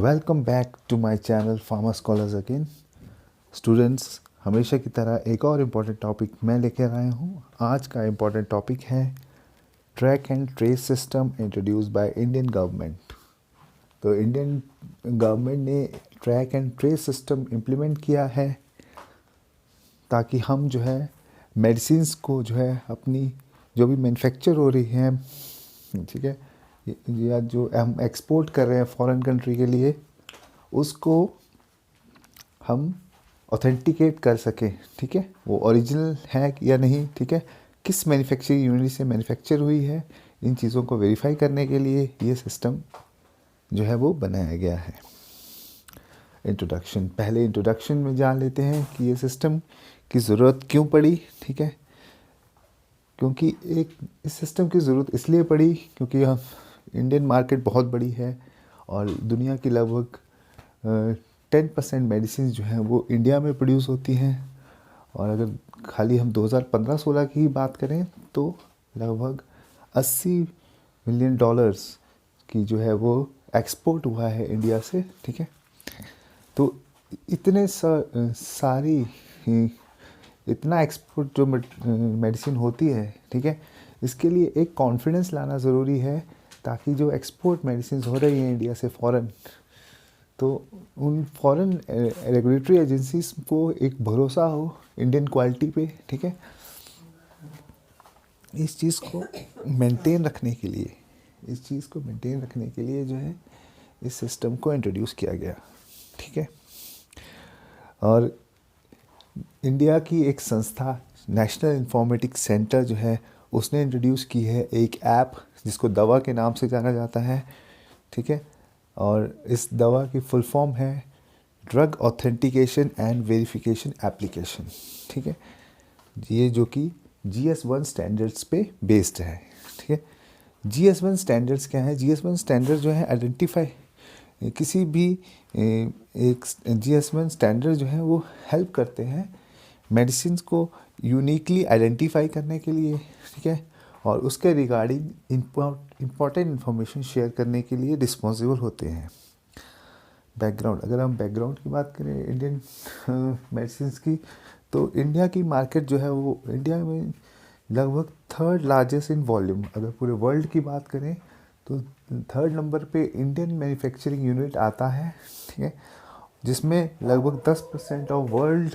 Welcome back to my channel pharma scholars again. Students, हमेशा की तरह एक और इम्पॉर्टेंट टॉपिक मैं लेकर आया हूँ। आज का इम्पॉर्टेंट टॉपिक है track and trace system introduce by Indian government. तो इंडियन गवर्नमेंट ने track and trace system implement किया है ताकि हम जो है मेडिसिन्स को जो है अपनी जो भी मैन्युफैक्चर हो रही हैं, ठीक है, या जो हम एक्सपोर्ट कर रहे हैं फॉरेन कंट्री के लिए, उसको हम ऑथेंटिकेट कर सकें। ठीक है, वो ओरिजिनल है या नहीं, ठीक है, किस मैन्युफैक्चरिंग यूनिट से मैन्युफैक्चर हुई है, इन चीज़ों को वेरीफाई करने के लिए ये सिस्टम जो है वो बनाया गया है। पहले इंट्रोडक्शन में जान लेते हैं कि ये सिस्टम की ज़रूरत क्यों पड़ी। ठीक है, क्योंकि इस सिस्टम की ज़रूरत इसलिए पड़ी क्योंकि हम इंडियन मार्केट बहुत बड़ी है और दुनिया की लगभग 10% मेडिसिन जो हैं वो इंडिया में प्रोड्यूस होती हैं। और अगर खाली हम 2015-16 की ही बात करें तो लगभग $80 मिलियन की जो है वो एक्सपोर्ट हुआ है इंडिया से। ठीक है, तो इतना एक्सपोर्ट जो मेडिसिन होती है, ठीक है, इसके लिए एक कॉन्फिडेंस लाना ज़रूरी है ताकि जो एक्सपोर्ट मेडिसिन हो रही हैं इंडिया से फॉरेन, तो उन फॉरेन रेगुलेटरी एजेंसीज को एक भरोसा हो इंडियन क्वालिटी पे। ठीक है, इस चीज़ को मेंटेन रखने के लिए जो है इस सिस्टम को इंट्रोड्यूस किया गया। ठीक है, और इंडिया की एक संस्था नेशनल इन्फॉर्मेटिक्स सेंटर जो है उसने इंट्रोड्यूस की है एक ऐप जिसको दवा के नाम से जाना जाता है। ठीक है, और इस दवा की फुल फॉर्म है drug authentication and verification application. ठीक है, ये जो कि GS1 स्टैंडर्ड्स पे बेस्ड है। ठीक है, GS1 स्टैंडर्ड्स क्या है? GS1 स्टैंडर्ड जो है आइडेंटिफाई किसी भी एक GS1 स्टैंडर्ड जो है वो हेल्प करते हैं मेडिसिन को यूनिकली आइडेंटिफाई करने के लिए। ठीक है, और उसके रिगार्डिंग इम्पॉर्टेंट इन्फॉर्मेशन शेयर करने के लिए रिस्पॉन्सिबल होते हैं। अगर हम बैकग्राउंड की बात करें इंडियन मेडिसिन की, तो इंडिया की मार्केट जो है वो इंडिया में लगभग 3rd लार्जेस्ट इन वॉल्यूम। अगर पूरे वर्ल्ड की बात करें तो 3rd नंबर पे इंडियन मैन्युफैक्चरिंग यूनिट आता है। ठीक है, जिसमें लगभग 10% ऑफ वर्ल्ड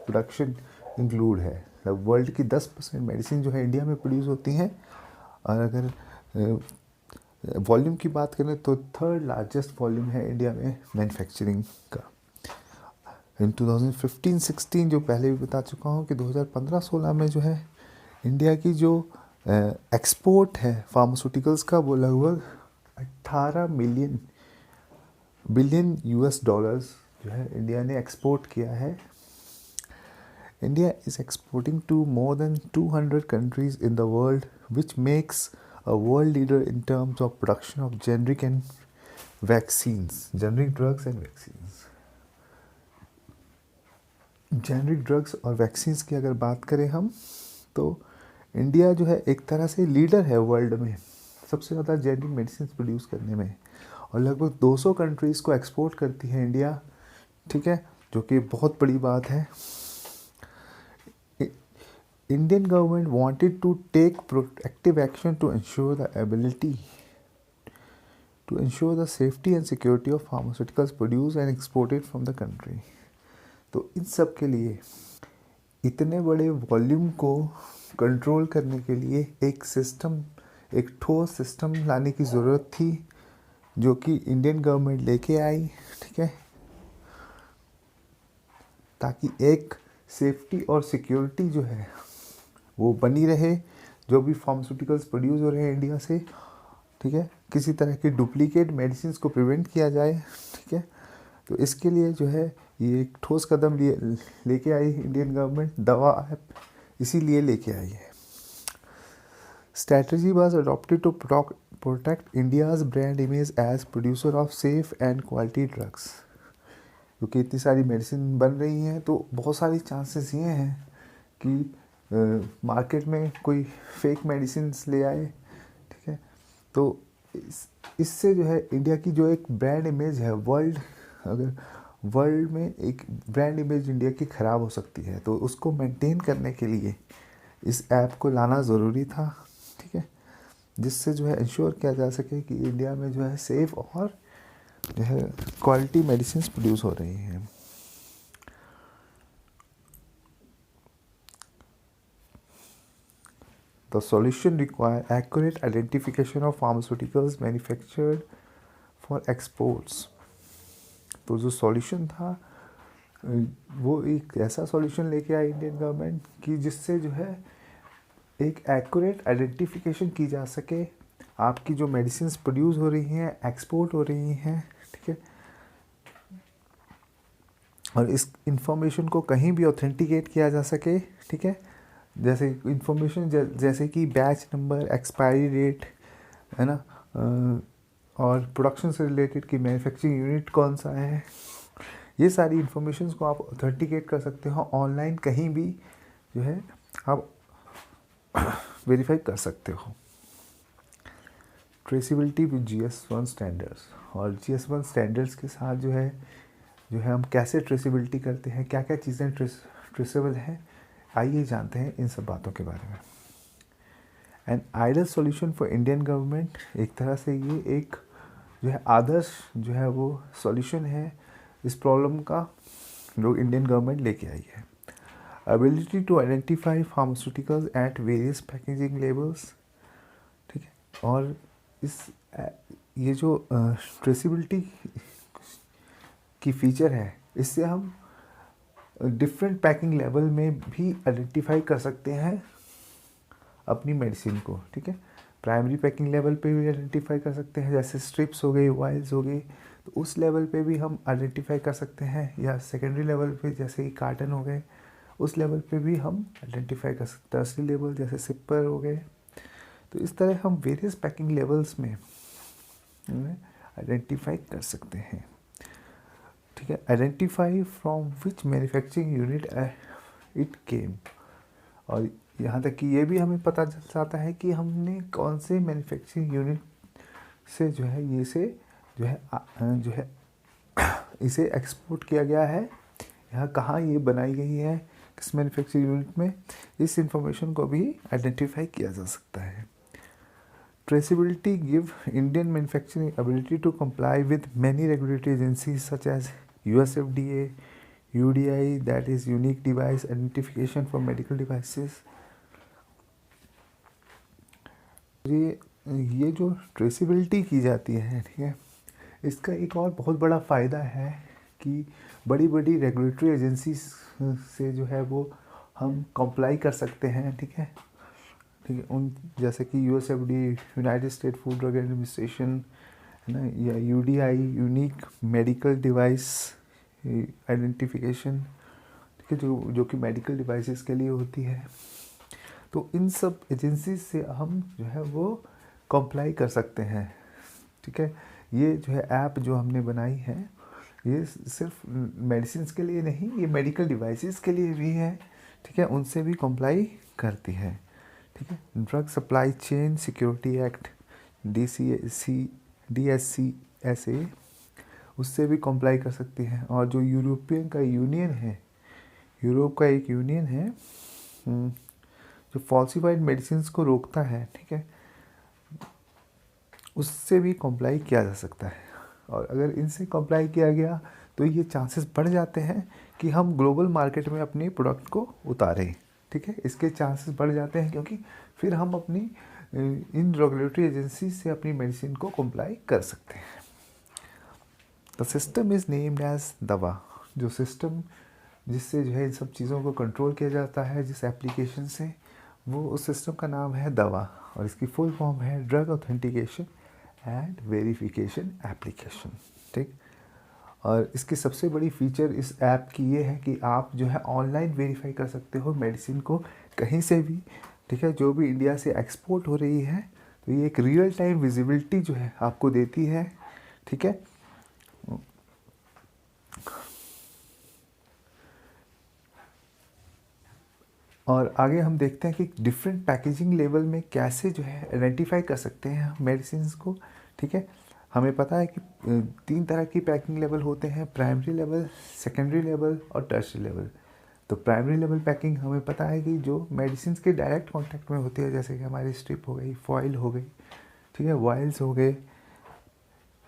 प्रोडक्शन इंक्लूड है। मतलब वर्ल्ड की 10% मेडिसिन जो है इंडिया में प्रोड्यूस होती हैं। और अगर वॉल्यूम की बात करें तो 3rd लार्जेस्ट वॉल्यूम है इंडिया में मैन्युफैक्चरिंग का। इन 2015-16 जो पहले भी बता चुका हूँ कि 2015-16 में जो है इंडिया की जो एक्सपोर्ट है फार्मास्यूटिकल्स का वो लगभग 18 बिलियन US डॉलर्स जो है इंडिया ने एक्सपोर्ट किया है। India is exporting to more than 200 countries in the world, which makes a world leader in terms of production of generic drugs and vaccines. Generic drugs और vaccines की अगर बात करें हम, तो इंडिया जो है एक तरह से लीडर है वर्ल्ड में सबसे ज़्यादा जेनरिक मेडिसिन प्रोड्यूस करने में, और लगभग 200 कंट्रीज़ को एक्सपोर्ट करती है इंडिया। ठीक है, जो कि बहुत बड़ी बात है। Indian government wanted to take proactive action to ensure the safety and security of pharmaceuticals produced and exported from the country. तो इन सब के लिए इतने बड़े वॉल्यूम को कंट्रोल करने के लिए एक ठोस सिस्टम लाने की ज़रूरत थी, जो कि इंडियन गवर्नमेंट लेके आई। ठीक है, ताकि एक सेफ्टी और सिक्योरिटी जो है वो बनी रहे, जो भी फार्मास्यूटिकल्स प्रोड्यूस हो रहे हैं इंडिया से। ठीक है, किसी तरह की डुप्लीकेट मेडिसिन को प्रिवेंट किया जाए। ठीक है, तो इसके लिए जो है ये एक ठोस कदम लेके आई इंडियन गवर्नमेंट, दवा ऐप इसीलिए लेके आई है। Strategy was adopted to protect India's brand image as producer of safe and quality drugs. क्योंकि इतनी सारी मेडिसिन बन रही हैं तो बहुत सारी चांसेस ये हैं कि मार्केट में कोई फेक मेडिसिन ले आए। ठीक है, तो इससे जो है इंडिया की जो एक ब्रांड इमेज है अगर वर्ल्ड में एक ब्रांड इमेज इंडिया की ख़राब हो सकती है, तो उसको मेंटेन करने के लिए इस ऐप को लाना ज़रूरी था, ठीक है, जिससे जो है इंश्योर किया जा सके कि इंडिया में जो है सेफ़ और जो है क्वालिटी मेडिसिन प्रोड्यूस हो रही हैं। The solution require accurate identification of pharmaceuticals manufactured for exports। तो जो सॉल्यूशन था वो एक ऐसा सॉल्यूशन लेके आई इंडियन गवर्नमेंट कि जिससे जो है एक एक्यूरेट आइडेंटिफिकेशन की जा सके आपकी जो मेडिसिन प्रोड्यूस हो रही हैं, एक्सपोर्ट हो रही हैं, ठीक है, और इस इंफॉर्मेशन को कहीं भी ऑथेंटिकेट किया जा सके, ठीक है, जैसे इंफॉर्मेशन जैसे कि बैच नंबर, एक्सपायरी डेट, है ना, और प्रोडक्शन से रिलेटेड कि मैन्युफैक्चरिंग यूनिट कौन सा है, ये सारी इंफॉर्मेशन को आप ऑथेंटिकेट कर सकते हो ऑनलाइन, कहीं भी जो है आप वेरीफाई कर सकते हो। ट्रेसिबिलिटी विद GS1 स्टैंडर्ड्स, और GS1 स्टैंडर्ड्स के साथ जो है हम कैसे ट्रेसिबिलिटी करते हैं, क्या क्या चीज़ें ट्रेसेबल हैं, आइए जानते हैं इन सब बातों के बारे में। An ideal solution for Indian government, एक तरह से ये एक जो है आदर्श जो है वो सॉल्यूशन है इस प्रॉब्लम का जो इंडियन गवर्नमेंट लेके आई है। Ability to identify pharmaceuticals at various packaging levels, ठीक है, और ये जो ट्रेसिबिलिटी की फीचर है, इससे हम डिफरेंट पैकिंग लेवल में भी आइडेंटिफाई कर सकते हैं अपनी मेडिसिन को, ठीक है। प्राइमरी पैकिंग लेवल पे भी आइडेंटिफाई कर सकते हैं, जैसे स्ट्रिप्स हो गई, वाइल्स हो गई, तो उस लेवल पे भी हम आइडेंटिफाई कर सकते हैं, या सेकेंडरी लेवल पे जैसे कि कार्टन हो गए, उस लेवल पे भी हम आइडेंटिफाई कर सकते हैं। टर्सरी लेवल जैसे सिपर हो गए, तो इस तरह हम वेरियस पैकिंग लेवल्स में आइडेंटिफाई कर सकते हैं, ठीक है। Identify from which manufacturing unit it came, और यहाँ तक कि ये भी हमें पता चल जाता है कि हमने कौन से मैन्युफैक्चरिंग यूनिट से जो है इसे एक्सपोर्ट किया गया है, यहाँ कहाँ ये बनाई गई है, किस मैन्युफैक्चरिंग यूनिट में, इस इंफॉर्मेशन को भी आइडेंटिफाई किया जा सकता है। Traceability give Indian manufacturing ability to comply with many regulatory agencies such as US FDA, UDI, that is Unique Device Identification for Medical Devices। ये जो ट्रेसिबिलिटी की जाती है, ठीक है, इसका एक और बहुत बड़ा फ़ायदा है कि बड़ी बड़ी रेगुलेटरी एजेंसी से जो है वो हम कंप्लाई कर सकते हैं, ठीक है, उन जैसे कि USFDA, United state food drug administration, है ना, या UDI, unique medical device identification, ठीक है, जो कि मेडिकल डिवाइसेस के लिए होती है। तो इन सब एजेंसी से हम जो है वो कंप्लाई कर सकते हैं, ठीक है। ये जो है ऐप जो हमने बनाई है, ये सिर्फ मेडिसिन के लिए नहीं, ये मेडिकल डिवाइसेस के लिए भी है, ठीक है, उनसे भी कंप्लाई करती है, ठीक है। Drug supply chain security act DSCSA, उससे भी कंप्लाई कर सकती है। और जो यूरोपियन का यूनियन है, यूरोप का एक यूनियन है जो फॉल्सिफाइड मेडिसिन को रोकता है, ठीक है, उससे भी कंप्लाई किया जा सकता है। और अगर इनसे कंप्लाई किया गया तो ये चांसेस बढ़ जाते हैं कि हम ग्लोबल मार्केट में अपने प्रोडक्ट को उतारें, ठीक है, इसके चांसेस बढ़ जाते हैं क्योंकि फिर हम अपनी इन रेगुलेटरी एजेंसी से अपनी मेडिसिन को कंप्लाई कर सकते हैं। The system is named as DAVA, जो सिस्टम जिससे जो है इन सब चीज़ों को कंट्रोल किया जाता है जिस एप्लीकेशन से, वो उस सिस्टम का नाम है दवा, और इसकी फुल फॉर्म है drug authentication and verification application, ठीक। और इसकी सबसे बड़ी फीचर इस ऐप की ये है कि आप जो है ऑनलाइन वेरीफाई कर सकते हो मेडिसिन को कहीं से भी, ठीक है, जो भी इंडिया से एक्सपोर्ट हो रही है, तो ये एक रियल टाइम विजिबिलिटी जो है आपको देती है, ठीक है। और आगे हम देखते हैं कि डिफरेंट पैकेजिंग लेवल में कैसे जो है आइडेंटिफाई कर सकते हैं मेडिसिन को, ठीक है। हमें पता है कि 3 तरह की पैकिंग लेवल होते हैं, प्राइमरी लेवल, सेकेंडरी लेवल और टर्शियरी लेवल। तो प्राइमरी लेवल पैकिंग हमें पता है कि जो मेडिसिन के डायरेक्ट कांटेक्ट में होती है, जैसे कि हमारी स्ट्रिप हो गई, फॉइल हो गई, ठीक है, वायल्स हो गए,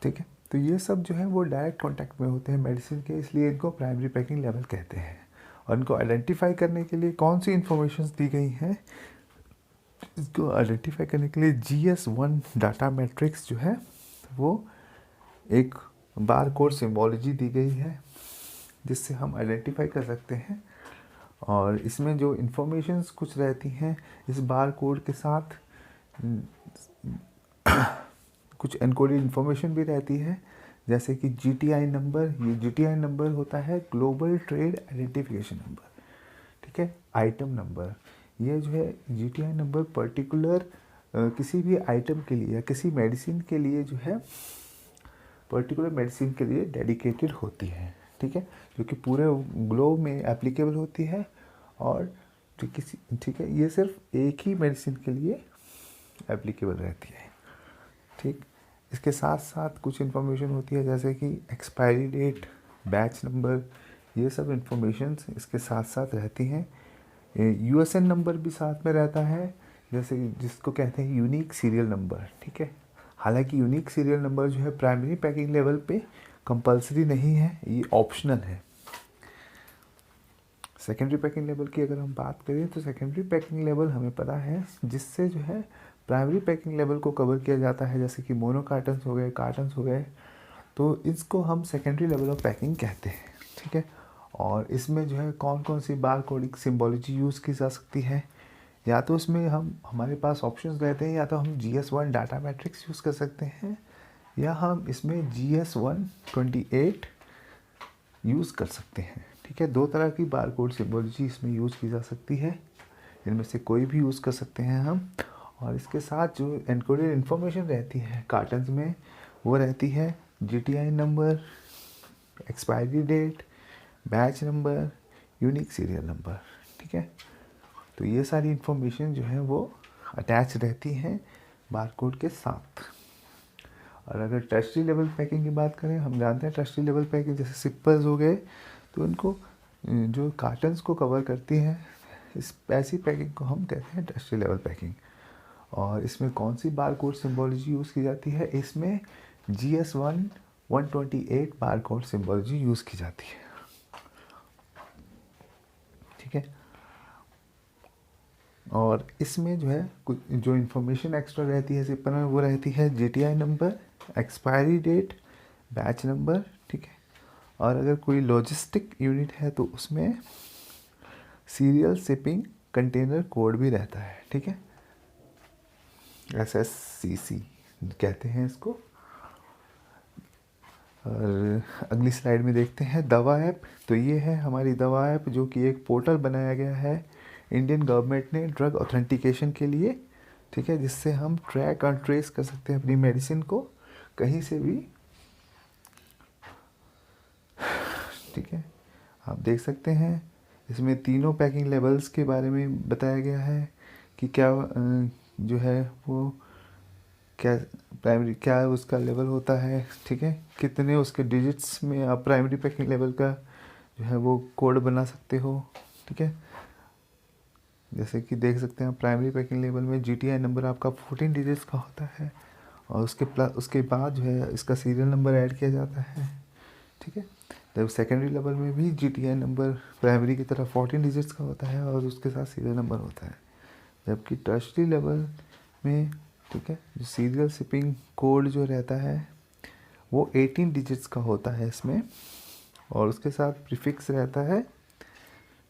ठीक है। तो ये सब जो है वो डायरेक्ट कांटेक्ट में होते हैं मेडिसिन के, इसलिए इनको प्राइमरी पैकिंग लेवल कहते हैं। और इनको आइडेंटिफाई करने के लिए कौन सी इंफॉर्मेशन दी गई हैं, इसको आइडेंटिफाई करने के लिए GS1 डाटा मैट्रिक्स जो है वो एक बार कोड सिम्बोलॉजी दी गई है, जिससे हम आइडेंटिफाई कर सकते हैं। और इसमें जो इन्फॉर्मेशंस कुछ रहती हैं इस बार कोड के साथ कुछ एनकोडेड इन्फॉर्मेशन भी रहती है, जैसे कि GTI नंबर। ये GTI नंबर होता है ग्लोबल ट्रेड आइडेंटिफिकेशन नंबर, ठीक है। आइटम नंबर, ये जो है GTI नंबर पर्टिकुलर किसी भी आइटम के लिए या किसी मेडिसिन के लिए जो है पर्टिकुलर मेडिसिन के लिए डेडिकेटेड होती है, ठीक है, जो कि पूरे ग्लोब में एप्लीकेबल होती है। और जो किसी, ठीक है, ये सिर्फ एक ही मेडिसिन के लिए एप्लीकेबल रहती है, ठीक। इसके साथ साथ कुछ इन्फॉर्मेशन होती है, जैसे कि एक्सपायरी डेट, बैच नंबर, ये सब इन्फॉर्मेशंस इसके साथ साथ रहती हैं। USN नंबर भी साथ में रहता है, जैसे जिसको कहते हैं यूनिक सीरियल नंबर, ठीक है। हालांकि यूनिक सीरियल नंबर जो है प्राइमरी पैकिंग लेवल पे कंपलसरी नहीं है, ये ऑप्शनल है। सेकेंडरी पैकिंग लेवल की अगर हम बात करें तो सेकेंडरी पैकिंग लेवल हमें पता है जिससे जो है प्राइमरी पैकिंग लेवल को कवर किया जाता है, जैसे कि मोनो कार्टन्स हो गए, कार्टन्स हो गए, तो इसको हम सेकेंडरी लेवल ऑफ पैकिंग कहते हैं, ठीक है। और इसमें जो है कौन कौन सी बार कोडिंग सिम्बोलॉजी यूज़ की जा सकती है, या तो उसमें हमारे पास ऑप्शंस रहते हैं, या तो हम GS1 डाटा मैट्रिक्स यूज़ कर सकते हैं, या हम इसमें GS128 यूज़ कर सकते हैं, ठीक है। 2 तरह की बार कोड सिम्बोलॉजी इसमें यूज़ की जा सकती है, इनमें से कोई भी यूज़ कर सकते हैं हम। और इसके साथ जो एनकोडेड इन्फॉर्मेशन रहती है कार्टन्स में, वो रहती है GTI number, expiry date, batch number, unique serial number, ठीक है। तो ये सारी इन्फॉर्मेशन जो है वो अटैच रहती हैं बारकोड के साथ। और अगर टर्शियरी लेवल पैकिंग की बात करें, हम जानते हैं टर्शियरी लेवल पैकिंग जैसे सिपर्स हो गए, तो इनको जो कार्टन्स को कवर करती हैं, इस ऐसी पैकिंग को हम कहते हैं टर्शियरी लेवल पैकिंग। और इसमें कौन सी बार कोड सिम्बोलॉजी यूज़ की जाती है, इसमें GS1 128 bar code symbology use की जाती है, ठीक है। और इसमें जो है कुछ जो इन्फॉर्मेशन एक्स्ट्रा रहती है सिपर में, वो रहती है GTI number, expiry date, batch number, ठीक है। और अगर कोई लॉजिस्टिक यूनिट है तो उसमें सीरियल शिपिंग कंटेनर कोड भी रहता है, ठीक है, SSCC कहते हैं इसको। और अगली स्लाइड में देखते हैं दवा ऐप। तो ये है हमारी दवा ऐप, जो कि एक पोर्टल बनाया गया है इंडियन गवर्नमेंट ने ड्रग ऑथेंटिकेशन के लिए, ठीक है, जिससे हम ट्रैक और ट्रेस कर सकते हैं अपनी मेडिसिन को कहीं से भी, ठीक है। आप देख सकते हैं इसमें तीनों पैकिंग लेवल्स के बारे में बताया गया है कि क्या जो है वो क्या प्राइमरी क्या उसका लेवल होता है, ठीक है, कितने उसके डिजिट्स में आप प्राइमरी पैकिंग लेवल का जो है वो कोड बना सकते हो, ठीक है। जैसे कि देख सकते हैं प्राइमरी पैकिंग लेवल में GTI नंबर आपका 14 डिजिट्स का होता है, और उसके बाद जो है इसका सीरियल नंबर ऐड किया जाता है, ठीक है। जब सेकेंडरी लेवल में भी GTI नंबर प्राइमरी की तरह 14 डिजिट्स का होता है और उसके साथ सीरियल नंबर होता है, जबकि टर्शियरी लेवल में, ठीक है, जो सीरियल शिपिंग कोड जो रहता है वो 18 डिजिट्स का होता है इसमें, और उसके साथ प्रीफिक्स रहता है,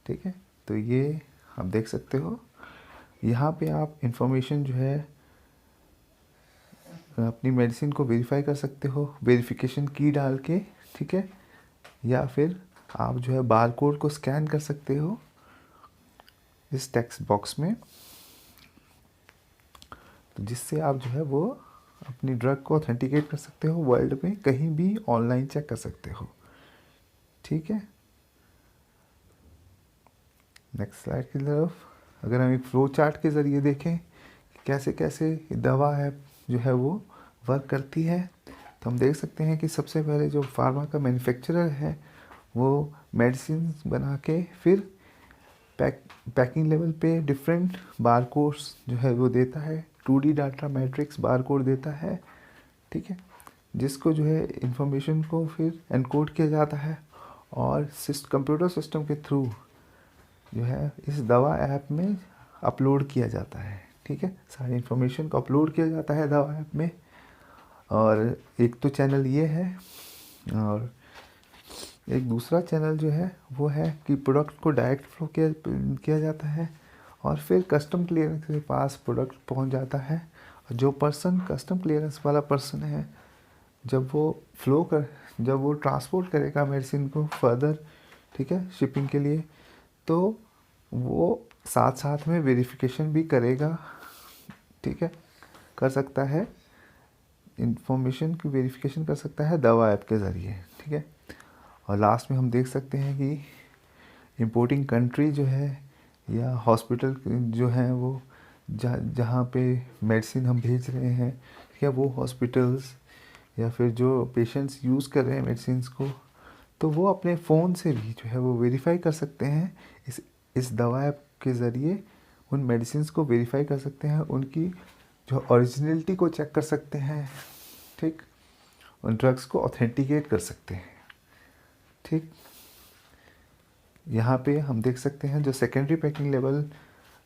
ठीक है। तो ये आप देख सकते हो, यहाँ पे आप इंफॉर्मेशन जो है अपनी मेडिसिन को वेरीफाई कर सकते हो वेरिफिकेशन की डाल के, ठीक है, या फिर आप जो है बार कोड को स्कैन कर सकते हो इस टेक्स्ट बॉक्स में, तो जिससे आप जो है वो अपनी ड्रग को ऑथेंटिकेट कर सकते हो, वर्ल्ड में कहीं भी ऑनलाइन चेक कर सकते हो, ठीक है। नेक्स्ट स्लाइड की तरफ अगर हम एक फ्लो चार्ट के ज़रिए देखें कि कैसे कैसे दवा ऐप जो है वो वर्क करती है। तो हम देख सकते हैं कि सबसे पहले जो फार्मा का मैन्युफैक्चरर है वो मेडिसिन बना के फिर पैकिंग लेवल पे डिफरेंट बारकोड्स जो है वो देता है, 2D डाटा मैट्रिक्स बारकोड देता है, ठीक है, जिसको जो है इंफॉर्मेशन को फिर एनकोड किया जाता है और कंप्यूटर सिस्टम के थ्रू जो है इस दवा ऐप में अपलोड किया जाता है, ठीक है, सारी इन्फॉर्मेशन को अपलोड किया जाता है दवा ऐप में। और एक तो चैनल ये है, और एक दूसरा चैनल जो है वो है कि प्रोडक्ट को डायरेक्ट फ्लो किया जाता है और फिर कस्टम क्लियरेंस के पास प्रोडक्ट पहुंच जाता है। और जो पर्सन कस्टम क्लियरेंस वाला पर्सन है, जब वो ट्रांसपोर्ट करेगा मेडिसिन को फर्दर, ठीक है, शिपिंग के लिए, तो वो साथ साथ में वेरिफिकेशन भी करेगा, ठीक है, कर सकता है, इंफॉर्मेशन की वेरिफिकेशन कर सकता है दवा ऐप के ज़रिए, ठीक है। और लास्ट में हम देख सकते हैं कि इंपोर्टिंग कंट्री जो है या हॉस्पिटल जो है वो जहाँ पे मेडिसिन हम भेज रहे हैं, ठीक है, वो हॉस्पिटल्स या फिर जो पेशेंट्स यूज़ कर रहे हैं मेडिसिन को, तो वो अपने फ़ोन से भी जो है वो वेरीफाई कर सकते हैं, इस दवा ऐप के ज़रिए उन मेडिसिन को वेरीफाई कर सकते हैं, उनकी जो ओरिजिनलिटी को चेक कर सकते हैं, ठीक, उन ड्रग्स को ऑथेंटिकेट कर सकते हैं, ठीक। यहाँ पे हम देख सकते हैं जो सेकेंडरी पैकिंग लेवल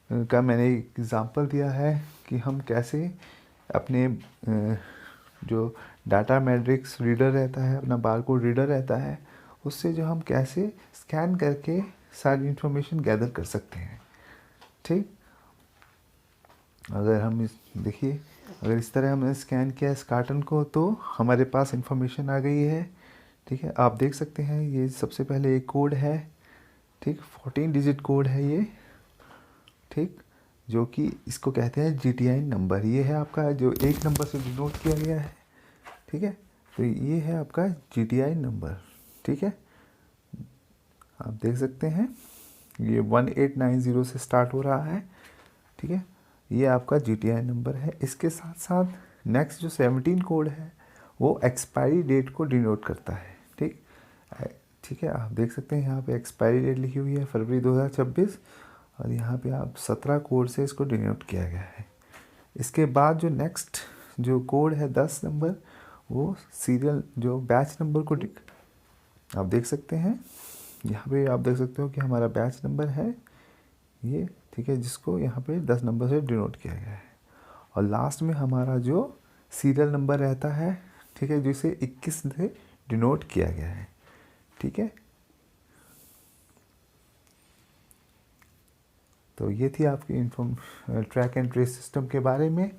का मैंने एग्जांपल दिया है कि हम कैसे अपने जो डाटा मैट्रिक्स रीडर रहता है, अपना बारकोड रीडर रहता है, उससे जो हम कैसे स्कैन करके सारी इन्फॉर्मेशन गैदर कर सकते हैं, ठीक। अगर हम देखिए, अगर इस तरह हमने स्कैन किया इस कार्टन को तो हमारे पास इन्फॉर्मेशन आ गई है, ठीक है। आप देख सकते हैं ये सबसे पहले एक कोड है, ठीक, 14 डिजिट कोड है ये, ठीक, जो कि इसको कहते हैं GTI नंबर। ये है आपका जो एक नंबर से डिनोट किया गया है, ठीक है, तो ये है आपका GTI नंबर, ठीक है। आप देख सकते हैं ये 1890 से स्टार्ट हो रहा है, ठीक है, ये आपका GTI नंबर है। इसके साथ साथ नेक्स्ट जो 17 कोड है वो एक्सपायरी डेट को डिनोट करता है, ठीक, ठीक है। आप देख सकते हैं यहाँ पे एक्सपायरी डेट लिखी हुई है फरवरी 2026 और यहाँ पे आप 17 कोड से इसको डिनोट किया गया है। इसके बाद जो नेक्स्ट जो कोड है 10 नंबर, वो सीरियल जो बैच नंबर को आप देख सकते हैं, यहाँ पे आप देख सकते हो कि हमारा बैच नंबर है ये, ठीक है, जिसको यहाँ पे 10 नंबर से डिनोट किया गया है। और लास्ट में हमारा जो सीरियल नंबर रहता है, ठीक है, जिसे 21 से डिनोट किया गया है, ठीक है। तो ये थी आपकी ट्रैक एंड ट्रेस सिस्टम के बारे में।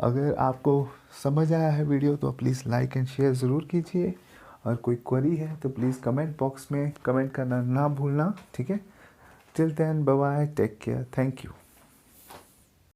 अगर आपको समझ आया है वीडियो तो प्लीज़ लाइक एंड शेयर ज़रूर कीजिए, और कोई क्वेरी है तो प्लीज़ कमेंट बॉक्स में कमेंट करना ना भूलना, ठीक है। Till then bye bye, take care, thank you.